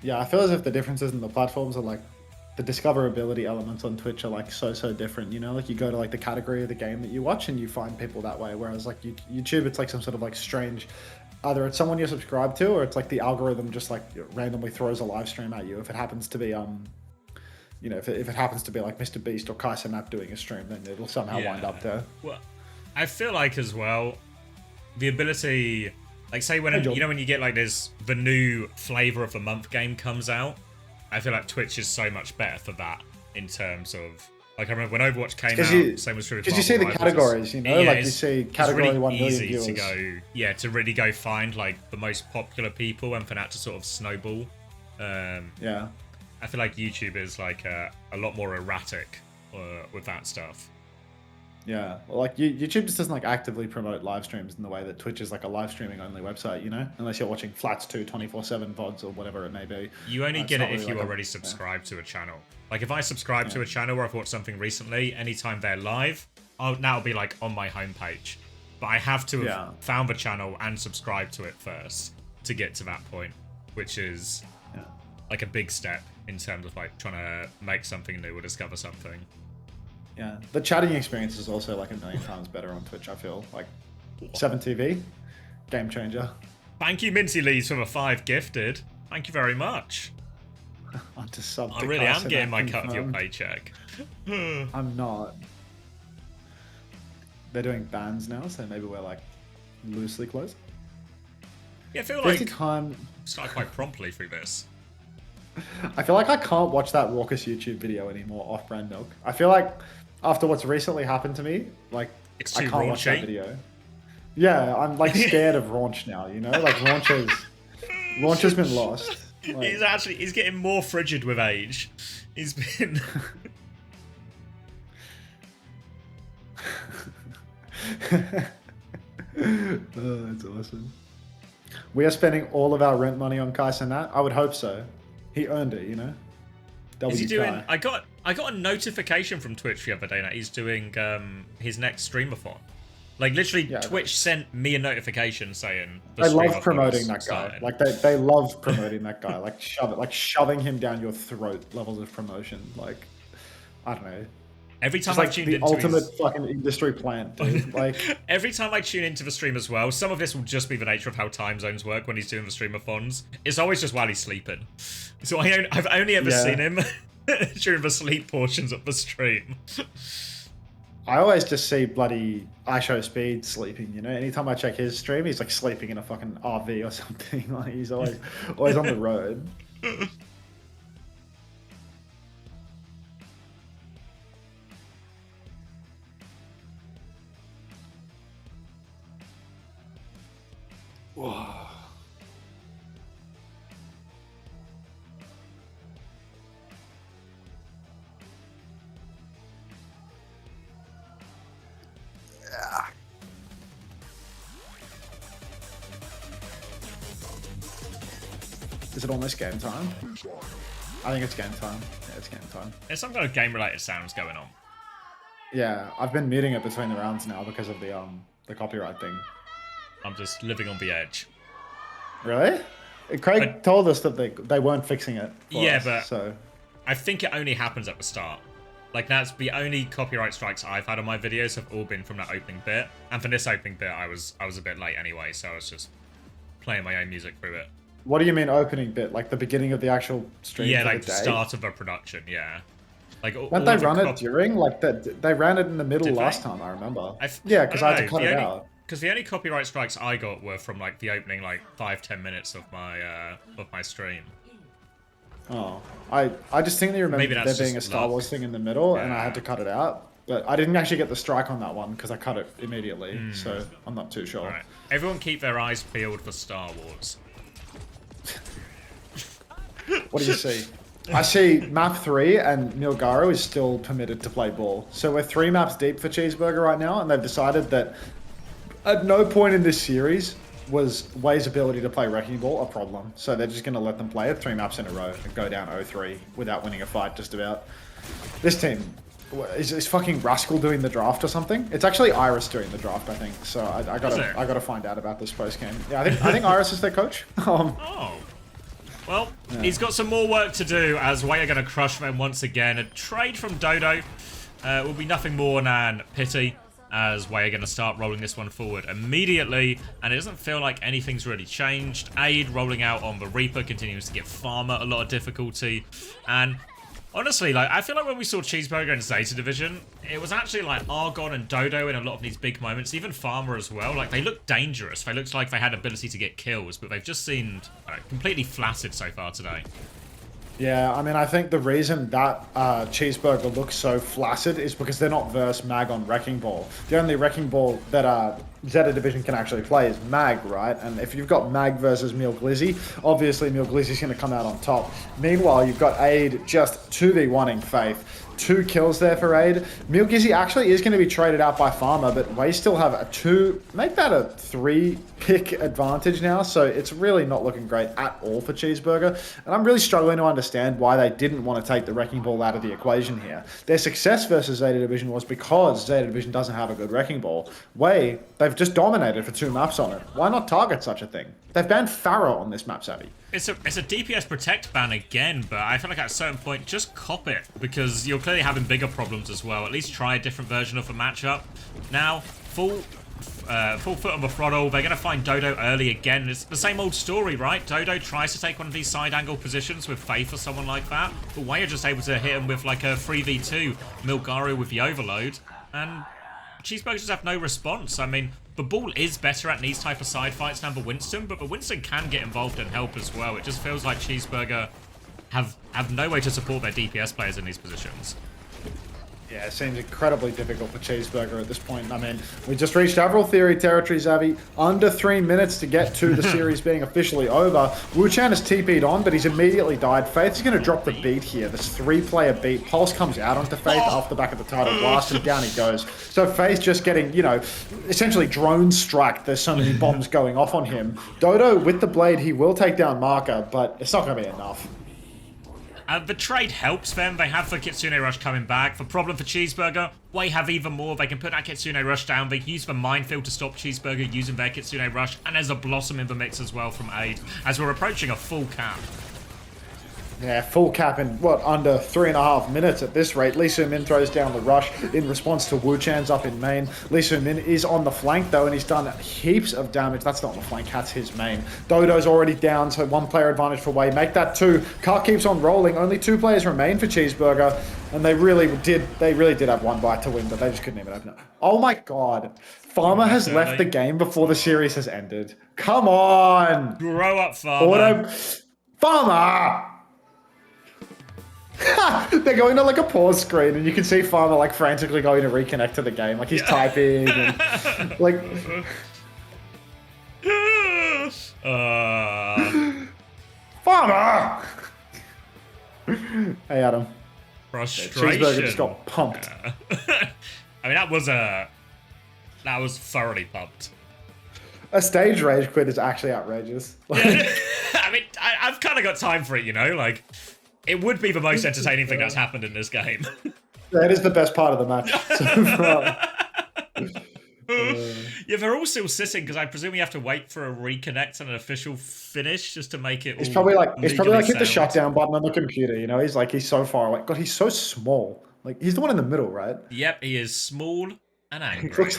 Yeah, I feel as if the differences in the platforms are like the discoverability elements on Twitch are like so different, you know, like you go to like the category of the game that you watch and you find people that way, whereas like YouTube, it's like some sort of like strange, either it's someone you're subscribed to or it's like the algorithm just like randomly throws a live stream at you. If it happens to be you know, if it happens to be like Mr. Beast or Kai Cenat doing a stream, then it'll somehow wind up there. Well, I feel like as well, the ability, like say when you know when you get like the new flavor of the month game comes out, I feel like Twitch is so much better for that in terms of, like I remember when Overwatch came out, same was true with because you see the categories, you know, like you see category really 1 million easy viewers. to go, to really go find like the most popular people and for that to sort of snowball. Yeah. I feel like YouTube is like a lot more erratic with that stuff. Yeah, well, like YouTube just doesn't like actively promote live streams in the way that Twitch is like a live streaming only website, you know, unless you're watching Flats 2 24/7 VODs or whatever it may be. You only get it if you already subscribe to a channel. Like if I subscribe to a channel where I've watched something recently, anytime they're live, now it'll be like on my homepage. But I have to have found the channel and subscribed to it first to get to that point, which is like a big step in terms of like trying to make something new or discover something. Yeah, the chatting experience is also like 1,000,000 times better on Twitch, I feel. Like 7TV, game changer. Thank you, Minty Lees, for the 5 gifted. Thank you very much. I'm just sub. I really am getting my cut of your paycheck. I'm not. They're doing bans now, so maybe we're like loosely close. Yeah, I feel like time. Start quite promptly through this. I feel like I can't watch that raucous YouTube video anymore off Brand Milk. I feel like after what's recently happened to me, like it's too I can't raunchy. watch that video. Yeah, I'm like scared of raunch now, you know? Like raunch has been lost. Like, he's getting more frigid with age. He's been oh, that's awesome. We are spending all of our rent money on Kai Cenat. I would hope so. He earned it, you know. Is he doing? I got I got a notification from Twitch the other day that he's doing his next streamathon. Like literally, Yeah, Twitch sent me a notification saying they love streamathon promoting was that guy. started. Like they love promoting that guy. Like shoving him down your throat. Levels of promotion. Like I don't know. Every time Just I've like tuned the into ultimate his... fucking industry plant, dude. Like Every time I tune into the stream as well, some of this will just be the nature of how time zones work when he's doing the streamathons. It's always just while he's sleeping. So I've only ever seen him during the sleep portions of the stream. I always just see bloody IShowSpeed sleeping, you know? Anytime I check his stream, he's like sleeping in a fucking RV or something. Like he's always on the road. Whoa. Is it almost game time? I think it's game time. Yeah, it's game time. There's some kind of game-related sounds going on. Yeah, I've been muting it between the rounds now because of the copyright thing. I'm just living on the edge. Really? Craig told us that they weren't fixing it. Yeah, us, but so I think it only happens at the start. Like that's the only copyright strikes I've had on my videos have all been from that opening bit. And for this opening bit, I was a bit late anyway, so I was just playing my own music through it. What do you mean opening bit? Like the beginning of the actual stream? Yeah, for like the the day? start of the production. Yeah. Like Don't they run it during? Like they ran it in the middle last time. I remember. Yeah, because I had to cut it out. Because the only copyright strikes I got were from like the opening like 5-10 minutes of my stream. Oh, I distinctly remember there being a Star Wars thing in the middle, and I had to cut it out. But I didn't actually get the strike on that one because I cut it immediately. So I'm not too sure. Right. Everyone keep their eyes peeled for Star Wars. What do you see? I see map 3 and Milgaro is still permitted to play ball. So we're 3 maps deep for Cheeseburger right now, and they've decided that at no point in this series was WAE's ability to play Wrecking Ball a problem. So they're just going to let them play it 3 maps in a row and go down 0-3 without winning a fight just about. This team, is fucking Rascal doing the draft or something? It's actually Iris doing the draft, I think. So I gotta find out about this post game. Yeah, I think Iris is their coach. Oh. Well, he's got some more work to do as WAE are going to crush them once again. A trade from Dodo will be nothing more than pity as WAE are going to start rolling this one forward immediately. And it doesn't feel like anything's really changed. Aid rolling out on the Reaper continues to give Farmer a lot of difficulty. And honestly, like I feel like when we saw Cheeseburger in Zeta Division, it was actually like Argon and Dodo in a lot of these big moments, even Farmer as well. Like they looked dangerous. They looked like they had ability to get kills, but they've just seemed completely flaccid so far today. Yeah, I mean, I think the reason that Cheeseburger looks so flaccid is because they're not verse Mag on Wrecking Ball. The only Wrecking Ball that Zeta Division can actually play is Mag, right? And if you've got Mag versus Meal Glizzy, obviously Meal Glizzy's going to come out on top. Meanwhile, you've got Aid just 2v1ing Faith. 2 kills there for Aid. Meal Glizzy actually is going to be traded out by Farmer, but WAE still have a 2, make that a 3 pick advantage now, so it's really not looking great at all for Cheeseburger, and I'm really struggling to understand why they didn't want to take the Wrecking Ball out of the equation here. Their success versus Zeta Division was because Zeta Division doesn't have a good Wrecking Ball. WAE, they've just dominated for 2 maps on it. Why not target such a thing? They've banned Pharaoh on this map, Savvy. It's a DPS protect ban again, but I feel like at a certain point, just cop it, because you're clearly having bigger problems as well. At least try a different version of a matchup. Now, full foot on the throttle. They're going to find Dodo early again. It's the same old story, right? Dodo tries to take one of these side angle positions with Faith or someone like that, but WAE are just able to hit him with like a 3v2 Milgaru with the overload, and Cheeseburger just have no response. I mean, the ball is better at these type of side fights than the Winston, but the Winston can get involved and help as well. It just feels like Cheeseburger have no way to support their DPS players in these positions. Yeah, it seems incredibly difficult for Cheeseburger at this point. I mean, we just reached Avril Theory territory, Zavi. Under 3 minutes to get to the series being officially over. Wu-Chan has TP'd on, but he's immediately died. Faith's going to drop the beat here. This 3-player beat. Pulse comes out onto Faith off the back of the title blast, and down he goes. So Faith just getting, you know, essentially drone striked. There's so many bombs going off on him. Dodo, with the blade, he will take down Marker, but it's not going to be enough. The trade helps them. They have the Kitsune Rush coming back. The problem for Cheeseburger, WAE have even more. They can put that Kitsune Rush down. They use the Minefield to stop Cheeseburger using their Kitsune Rush. And there's a Blossom in the mix as well from Aid, as we're approaching a full cap. Yeah, full cap in, what, under 3.5 minutes at this rate. Lee Soo-min throws down the rush in response to Wu Chan's up in main. Lee Soo-min is on the flank, though, and he's done heaps of damage. That's not on the flank, that's his main. Dodo's already down, so 1 player advantage for WAE. Make that 2. Car keeps on rolling. Only 2 players remain for Cheeseburger, and they really did have 1 bite to win, but they just couldn't even open it. Oh my god. Farmer has left the game before the series has ended. Come on! Grow up, Farmer. Farmer! They're going to like a pause screen, and you can see Farmer like frantically going to reconnect to the game, like he's typing, and, like. Farmer. Hey Adam. Frustration. Cheeseburger just got pumped. I mean, that was thoroughly pumped. A stage rage quit is actually outrageous. Like, I mean, I've kind of got time for it, you know, like. It would be the most entertaining thing that's happened in this game. That is the best part of the match so far. Yeah, they're all still sitting because I presume we have to wait for a reconnect and an official finish just to make it. He's probably like hit the sound. shutdown button on the computer. You know, he's so far away. God, he's so small. Like he's the one in the middle, right? Yep, he is small and angry. He looks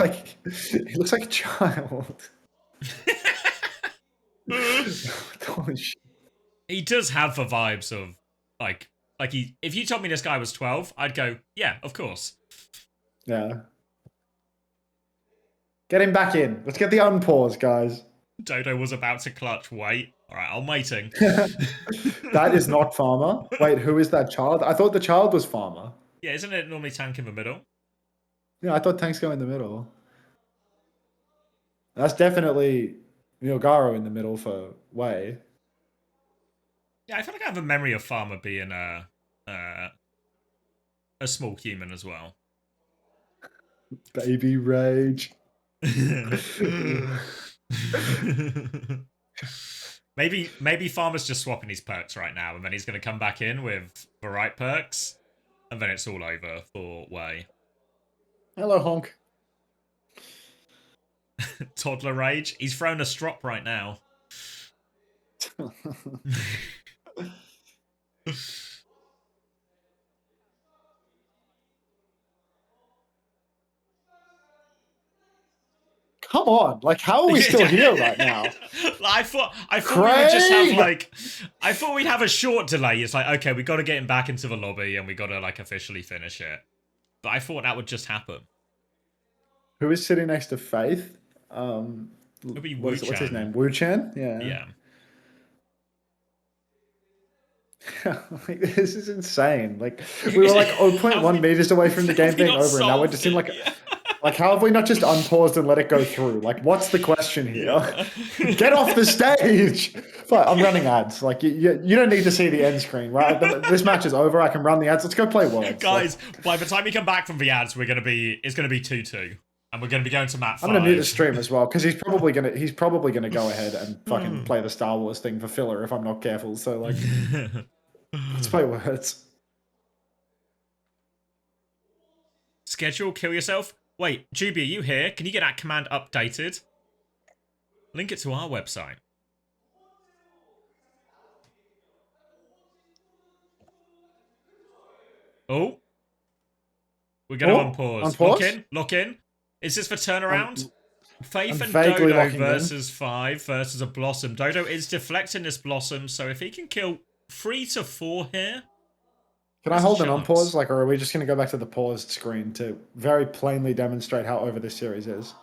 like a child. Holy shit. He does have the vibes of. Like if you told me this guy was 12, I'd go, yeah, of course. Yeah. Get him back in. Let's get the unpause, guys. Dodo was about to clutch. Wait. All right, I'm waiting. That is not Farmer. Wait, who is that child? I thought the child was Farmer. Yeah, isn't it normally Tank in the middle? Yeah, I thought Tank's go in the middle. That's definitely Myogaro in the middle for WAE. Yeah, I feel like I have a memory of Farmer being a small human as well. Baby rage. maybe Farmer's just swapping his perks right now, and then he's going to come back in with the right perks, and then it's all over for WAE. Hello, Honk. Toddler rage. He's thrown a strop right now. Come on, like how are we still here right now? I thought we would just have like, I thought we'd have a short delay. It's like, okay, we got to get him back into the lobby and we got to like officially finish it. But I thought that would just happen. Who is sitting next to Faith? It'll be what's his name? Wu Chan? Yeah. Yeah. Like, this is insane. Like we were like 0.1 meters away from the game being over, and now we're just in like, like how have we not just unpaused and let it go through? Like, what's the question here? Get off the stage! But I'm running ads. Like you don't need to see the end screen, right? This match is over. I can run the ads. Let's go play Worlds, guys. By the time we come back from the ads, it's gonna be 2-2. And we're going to be going to map 5. I'm going to mute the stream as well because he's probably going to go ahead and fucking play the Star Wars thing for filler if I'm not careful. So like, let's play Words. Schedule, kill yourself. Wait, Juby, are you here? Can you get that command updated? Link it to our website. Oh, we're going to unpause. Lock in. Is this for turnaround? Faith and Dodo versus 5 versus a Blossom. Dodo is deflecting this Blossom, so if he can kill 3 to 4 here... Can I hold an unpause? Like, or are we just going to go back to the paused screen to very plainly demonstrate how over this series is?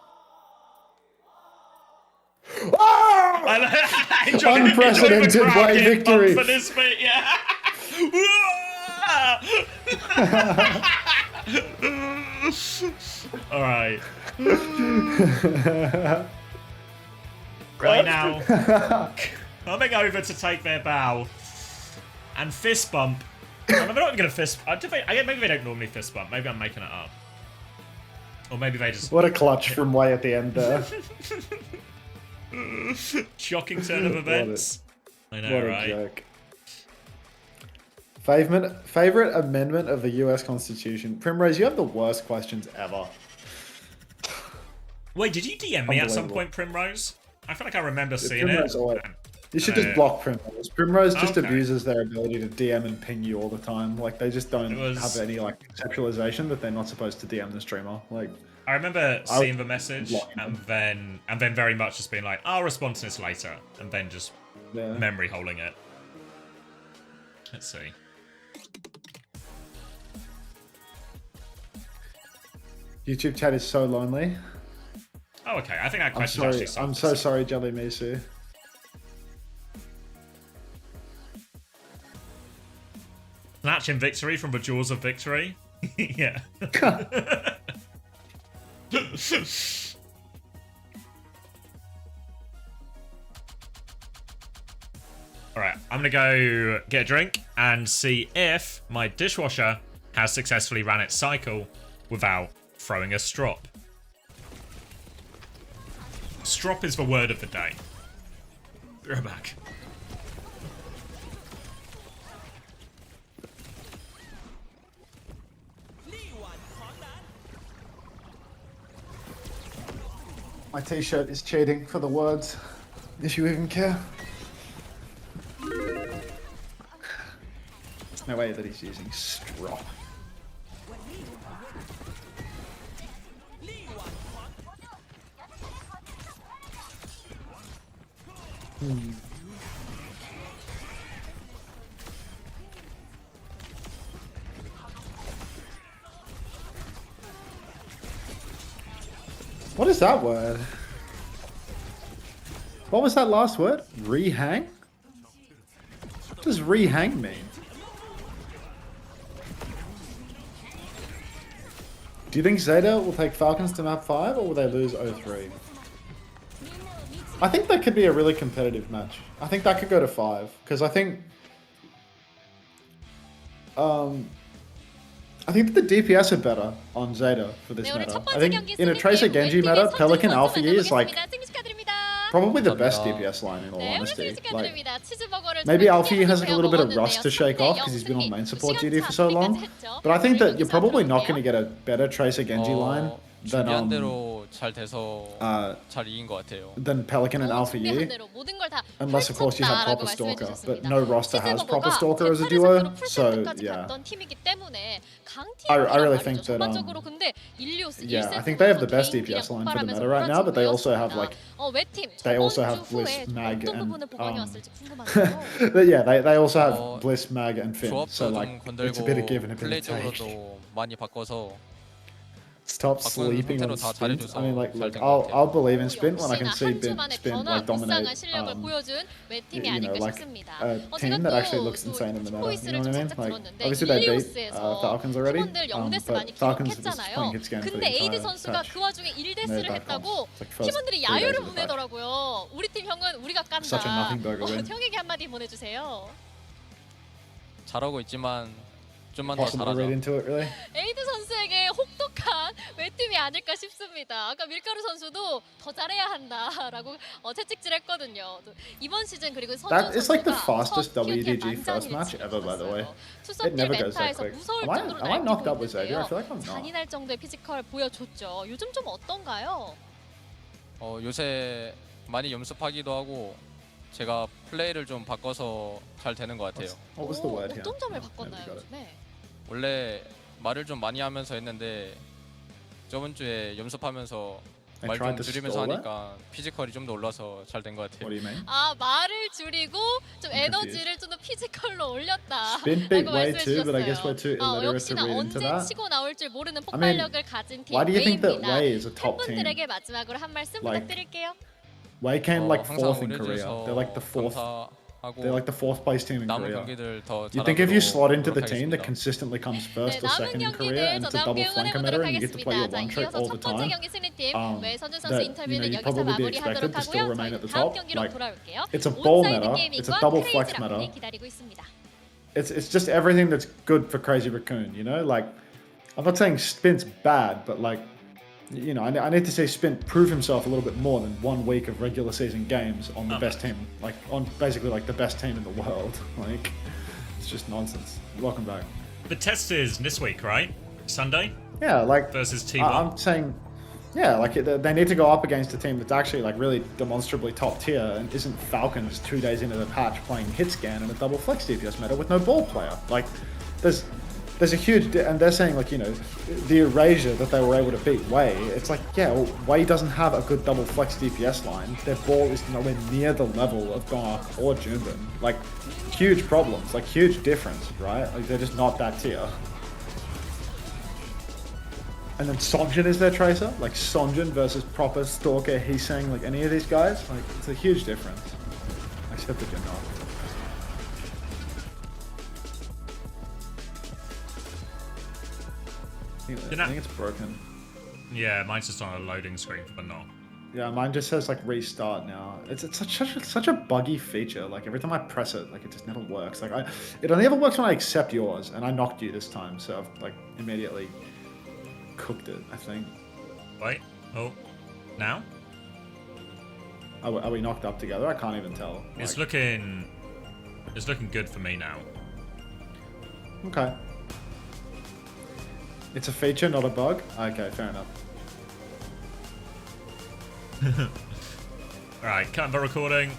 Oh! Unprecedented WAE victory! For this bit, yeah. All right. Right now, coming over to take their bow and fist bump. They're not even gonna fist. Maybe they don't normally fist bump. Maybe I'm making it up, or maybe they just. What a clutch from WAE at the end there. Shocking turn of events. I know, what a right? joke. Favorite amendment of the U.S. Constitution. Primrose, you have the worst questions ever. Wait, did you DM me at some Unbelievable. point, Primrose? I feel like I remember seeing Primrose it. always- You should just block Primrose. Primrose just Okay. abuses their ability to DM and ping you all the time. Like they just don't have any like conceptualization that they're not supposed to DM the streamer. Like I remember seeing the message blocking and then very much just being like, I'll respond to this later, and then just yeah. memory holding it. Let's see. YouTube chat is so lonely. Oh, okay. I think that I'm question sorry. actually solved I'm so itself. sorry, Jelly Misu. Snatch in victory from the jaws of victory. Yeah. Alright, I'm gonna go get a drink and see if my dishwasher has successfully ran its cycle without throwing a strop. Strop is the word of the day. Be right back. My t-shirt is cheating for the words. If you even care. There's no way that he's using strop. What is that word? What was that last word? Rehang? What does rehang mean? Do you think Zeta will take Falcons to map 5 or will they lose 0-3? I think that could be a really competitive match. I think that could go to 5 because I think that the DPS are better on Zeta for this meta. I think in a Tracer Genji meta, Pelican Alpha E is like probably the best DPS line in all honesty. Like, maybe Alfie has like a little bit of rust to shake off because he's been on main support duty for so long. But I think that you're probably not going to get a better Tracer Genji line 준비한 대로 잘 돼서 잘 이긴 것 같아요. than Pelican and Alpha Yi. Unless of course you had Proper Stalker, but no roster has Proper Stalker as a duo, so yeah. I really think that yeah, I think they have the best DPS line for the meta right now, but they also have like Bliss, Mag, and but yeah, they also have Bliss, Mag, and Finn. So like it's a bit of give and a bit of take. 플레이적으로도 많이 바꿔서 Stop sleeping on Spin. I mean, like I'll believe in Spin when I can see Spin like dominate. You know, like a team that actually looks insane in the meta. You know what I mean? Like obviously they beat Falcons already, but Falcons is playing hit scan for the entire patch. They're back on. It's like first 3 days of the patch. Such a nothing burger win. 형에게 한마디 보내주세요. 잘하고 있지만 좀만 더 Possible to read 잘하자. into it, really? 에이드 선수에게 혹독한 외팀이 아닐까 싶습니다. 아까 밀가루 선수도 더 잘해야 한다라고 채찍질했거든요. 이번 시즌 그리고 선수 That is like the 선수가 fastest 첫 WDG POTL first match ever, by the way. 투썸길 It never goes that 메타에서 quick. 무서울 Am 정도로 I knocked 날뛰고 up with Xavier? I 있는데요. feel like I'm not. 잔인할 정도의 피지컬 보여줬죠. 요즘 좀 어떤가요? 요새 많이 연습하기도 하고 제가 플레이를 좀 바꿔서 잘 되는 것 같아요. What was the word here? 어떤 점을 Yeah, 바꿨나요? got it. 요즘에? 원래 말을 좀 많이 하면서 했는데 저번 주에 연습하면서 I 말 tried 좀 to 줄이면서 stall 하니까 피지컬이 좀 더 올라서 잘 된 것 What do 같아요. you mean? 아 말을 줄이고 좀 I'm 에너지를 좀 더 피지컬로 올렸다. Spin big 라고 way 말씀해 too, but I guess 주셨어요. we're too illiterate to 역시나 read into 언제 that. 치고 나올 줄 모르는 I mean, 폭발력을 가진 팀 Why do you think that 웨이입니다. Wei is a top team? 팬분들에게 마지막으로 한 말씀 Like, 부탁드릴게요. Wei came like 항상 4th in Korea. 우려해줘서 They're like the fourth. 감사하고 They're like the 4th place team in 남은 Korea. 경기들 더 You think if you 잘하도록 slot into the team that 노력하겠습니다. consistently comes first 네, or 남은 second in Korea 경기들 and 저 it's a double 다음에 flanker meta 응원해보도록 and you get to play your 하겠습니다. 자, one trick 이어서 all 첫 the 번째 time, 경기 승리팀 외선준 선수 that 인터뷰는 you'd 여기서 probably be 마무리하도록 expected to still 하고요. remain at 저희 the 다음 top. 경기로 Like, 돌아올게요. it's a ball 온사이드 meta, 게이밍과 it's a double 크레이지 flex 라운드 meta. 기다리고 있습니다. It's just everything that's good for Crazy Raccoon, you know? Like, I'm not saying Spin's bad, but like, you know, I need to see Spin prove himself a little bit more than 1 week of regular season games on the best team, like on basically like the best team in the world. Like, It's just nonsense. Welcome back. The test is this week, right? Sunday Yeah, like versus T1. I'm saying, yeah, like they need to go up against a team that's actually like really demonstrably top tier and isn't Falcons 2 days into the patch playing hit scan and a double flex DPS meta with no ball player. Like, there's a huge, and they're saying like, you know, the erasure that they were able to beat WAE. It's like, yeah, well, WAE doesn't have a good double flex DPS line. Their ball is nowhere near the level of Gonk or Junbin. Like, huge problems, like huge difference, right? Like they're just not that tier. And then Sonjin is their tracer, like Sonjin versus proper Stalker, he's saying like any of these guys, like it's a huge difference. Except that you're not. I think it's broken. Yeah, mine's just on a loading screen for the knock. Yeah, mine just says like restart now. It's such a buggy feature. Like every time I press it, like it just never works. Like it only ever works when I accept yours, and I knocked you this time, so I've like immediately cooked it, I think. Wait, oh, now? Are we knocked up together? I can't even tell. It's looking good for me now. Okay. It's a feature, not a bug? Okay, fair enough. Alright, cut the recording.